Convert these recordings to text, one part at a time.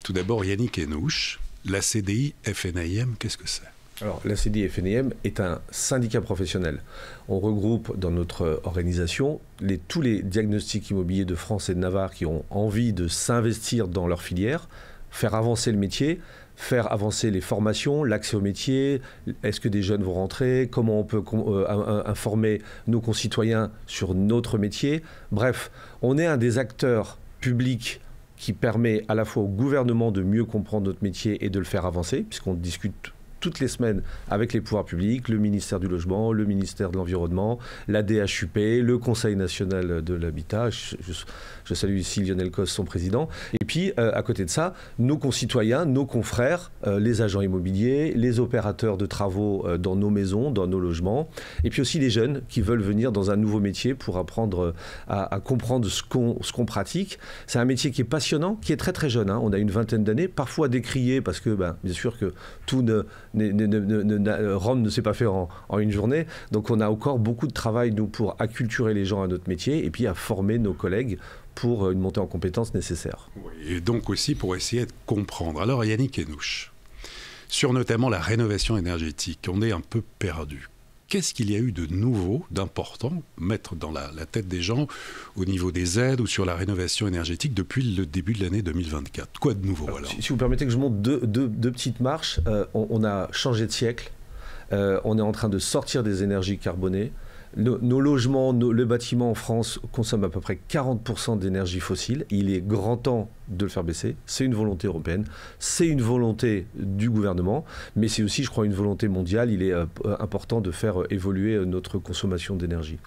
Tout d'abord, Yannick Henouche, la CDI FNIM, qu'est-ce que c'est ? Alors, la CDI FNIM est un syndicat professionnel. On regroupe dans notre organisation tous les diagnostics immobiliers de France et de Navarre qui ont envie de s'investir dans leur filière, faire avancer le métier, faire avancer les formations, l'accès au métier, est-ce que des jeunes vont rentrer, comment on peut informer nos concitoyens sur notre métier. Bref, on est un des acteurs publics qui permet à la fois au gouvernement de mieux comprendre notre métier et de le faire avancer, puisqu'on discute toutes les semaines avec les pouvoirs publics, le ministère du Logement, le ministère de l'Environnement, la DHUP, le Conseil national de l'habitat. Je salue ici Lionel Cos, son président. Et puis, à côté de ça, nos concitoyens, nos confrères, les agents immobiliers, les opérateurs de travaux dans nos maisons, dans nos logements, et puis aussi les jeunes qui veulent venir dans un nouveau métier pour apprendre à comprendre ce qu'on pratique. C'est un métier qui est passionnant, qui est très très jeune, hein. On a une vingtaine d'années, parfois décrié parce que, bien sûr que tout Rome ne s'est pas fait en une journée. Donc on a encore beaucoup de travail, nous, pour acculturer les gens à notre métier et puis à former nos collègues pour une montée en compétences nécessaire. Oui, et donc aussi pour essayer de comprendre. Alors Yannick Henouche, sur notamment la rénovation énergétique, on est un peu perdu. Qu'est-ce qu'il y a eu de nouveau, d'important, mettre dans la tête des gens au niveau des aides ou sur la rénovation énergétique depuis le début de l'année 2024 ? Quoi de nouveau alors ? Si vous permettez que je monte deux petites marches, on a changé de siècle, on est en train de sortir des énergies carbonées. Nos logements, le bâtiment en France consomme à peu près 40% d'énergie fossile. Il est grand temps de le faire baisser. C'est une volonté européenne, c'est une volonté du gouvernement, mais c'est aussi, je crois, une volonté mondiale. Il est important de faire évoluer notre consommation d'énergie.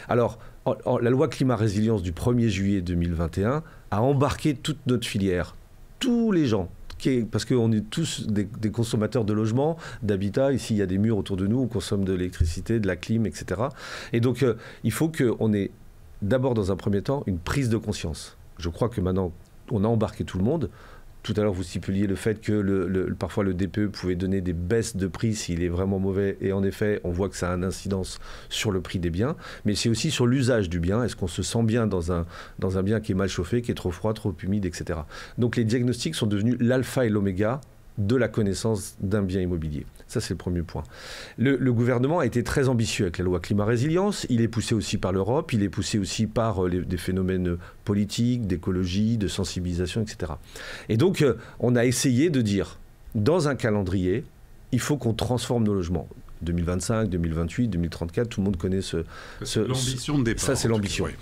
Alors, la loi climat-résilience du 1er juillet 2021 a embarqué toute notre filière, tous les gens. Parce qu'on est tous des consommateurs de logements, d'habitat. Ici, il y a des murs autour de nous, on consomme de l'électricité, de la clim, etc. Et donc, il faut qu'on ait d'abord, dans un premier temps, une prise de conscience. Je crois que maintenant, on a embarqué tout le monde. Tout à l'heure, vous stipuliez le fait que parfois le DPE pouvait donner des baisses de prix s'il est vraiment mauvais. Et en effet, on voit que ça a une incidence sur le prix des biens. Mais c'est aussi sur l'usage du bien. Est-ce qu'on se sent bien dans un bien qui est mal chauffé, qui est trop froid, trop humide, etc. Donc les diagnostics sont devenus l'alpha et l'oméga de la connaissance d'un bien immobilier. Ça, c'est le premier point. Le gouvernement a été très ambitieux avec la loi climat-résilience. Il est poussé aussi par l'Europe, il est poussé aussi par des phénomènes politiques, d'écologie, de sensibilisation, etc. Et donc, on a essayé de dire, dans un calendrier, il faut qu'on transforme nos logements. 2025, 2028, 2034, tout le monde connaît l'ambition de départ. Ça, c'est l'ambition. Oui.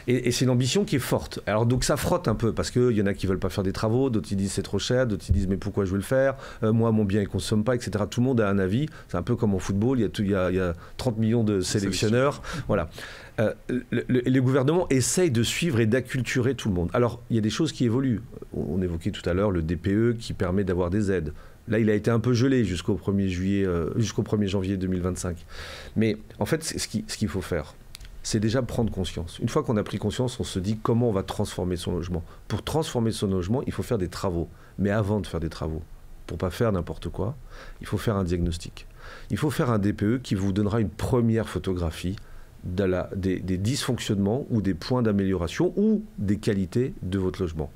Et c'est une ambition qui est forte. Alors, donc, ça frotte un peu, parce qu'il y en a qui ne veulent pas faire des travaux, d'autres ils disent c'est trop cher, d'autres ils disent mais pourquoi je veux le faire, moi, mon bien, il ne consomme pas, etc. Tout le monde a un avis. C'est un peu comme en football, il y a 30 millions de sélectionneurs. Voilà. Le gouvernement essaye de suivre et d'acculturer tout le monde. Alors, il y a des choses qui évoluent. On évoquait tout à l'heure le DPE qui permet d'avoir des aides. Là, il a été un peu gelé jusqu'au 1er janvier 2025. Mais en fait, ce qu'il faut faire, c'est déjà prendre conscience. Une fois qu'on a pris conscience, on se dit comment on va transformer son logement. Pour transformer son logement, il faut faire des travaux. Mais avant de faire des travaux, pour ne pas faire n'importe quoi, il faut faire un diagnostic. Il faut faire un DPE qui vous donnera une première photographie des dysfonctionnements ou des points d'amélioration ou des qualités de votre logement.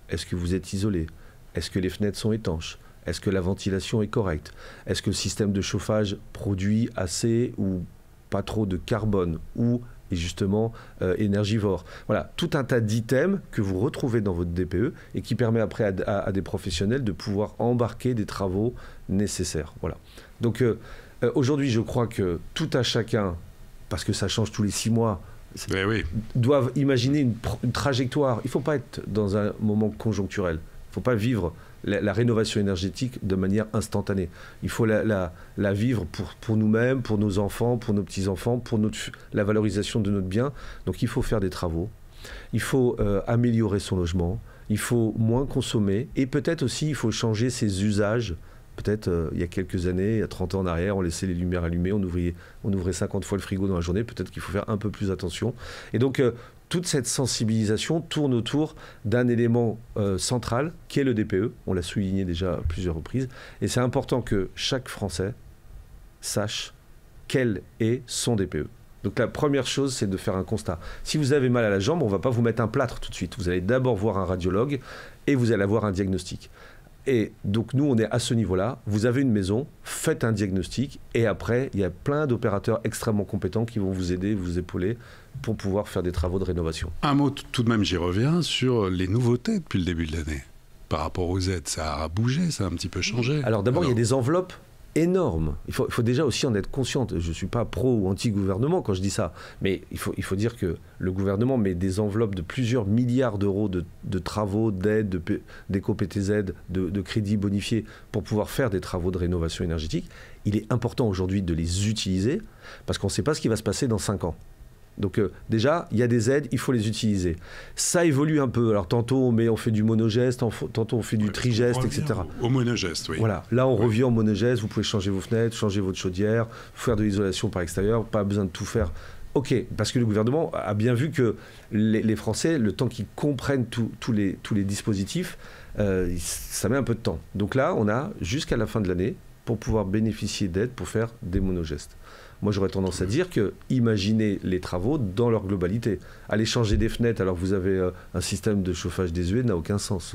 Est-ce que vous êtes isolé ? Est-ce que les fenêtres sont étanches ? Est-ce que la ventilation est correcte? Est-ce que le système de chauffage produit assez ou pas trop de carbone ou est justement énergivore? Voilà, tout un tas d'items que vous retrouvez dans votre DPE et qui permet après à des professionnels de pouvoir embarquer des travaux nécessaires. Voilà. Donc aujourd'hui, je crois que tout à chacun, parce que ça change tous les 6 mois, doivent imaginer une trajectoire. Il ne faut pas être dans un moment conjoncturel. Il ne faut pas vivre la rénovation énergétique de manière instantanée. Il faut la vivre pour nous-mêmes, pour nos enfants, pour nos petits-enfants, pour la valorisation de notre bien. Donc il faut faire des travaux, il faut améliorer son logement, il faut moins consommer et peut-être aussi il faut changer ses usages. Peut-être il y a quelques années, il y a 30 ans en arrière, on laissait les lumières allumées, on ouvrait 50 fois le frigo dans la journée. Peut-être qu'il faut faire un peu plus attention. Et donc toute cette sensibilisation tourne autour d'un élément central qui est le DPE. On l'a souligné déjà à plusieurs reprises. Et c'est important que chaque Français sache quel est son DPE. Donc la première chose, c'est de faire un constat. Si vous avez mal à la jambe, on ne va pas vous mettre un plâtre tout de suite. Vous allez d'abord voir un radiologue et vous allez avoir un diagnostic. Et donc nous, on est à ce niveau-là. Vous avez une maison, faites un diagnostic, et après, il y a plein d'opérateurs extrêmement compétents qui vont vous aider, vous épauler pour pouvoir faire des travaux de rénovation. Un mot tout de même, j'y reviens, sur les nouveautés depuis le début de l'année. Par rapport aux aides, ça a bougé, ça a un petit peu changé. Alors d'abord, il y a des enveloppes énorme. Il faut déjà aussi en être conscient. Je ne suis pas pro ou anti-gouvernement quand je dis ça, mais il faut dire que le gouvernement met des enveloppes de plusieurs milliards d'euros de travaux, d'aides, d'éco-PTZ, de crédits bonifiés pour pouvoir faire des travaux de rénovation énergétique. Il est important aujourd'hui de les utiliser parce qu'on ne sait pas ce qui va se passer dans 5 ans. Donc déjà, il y a des aides, il faut les utiliser. Ça évolue un peu. Alors tantôt on fait du monogeste, tantôt on fait du trigeste, etc. Au monogeste, oui. Voilà, là on revient au monogeste, vous pouvez changer vos fenêtres, changer votre chaudière, faire de l'isolation par extérieur, pas besoin de tout faire. Ok, parce que le gouvernement a bien vu que les Français, le temps qu'ils comprennent tous les dispositifs, ça met un peu de temps. Donc là, on a jusqu'à la fin de l'année pour pouvoir bénéficier d'aides pour faire des monogestes. Moi, j'aurais tendance à dire que imaginez les travaux dans leur globalité. Aller changer des fenêtres alors que vous avez un système de chauffage désuet n'a aucun sens.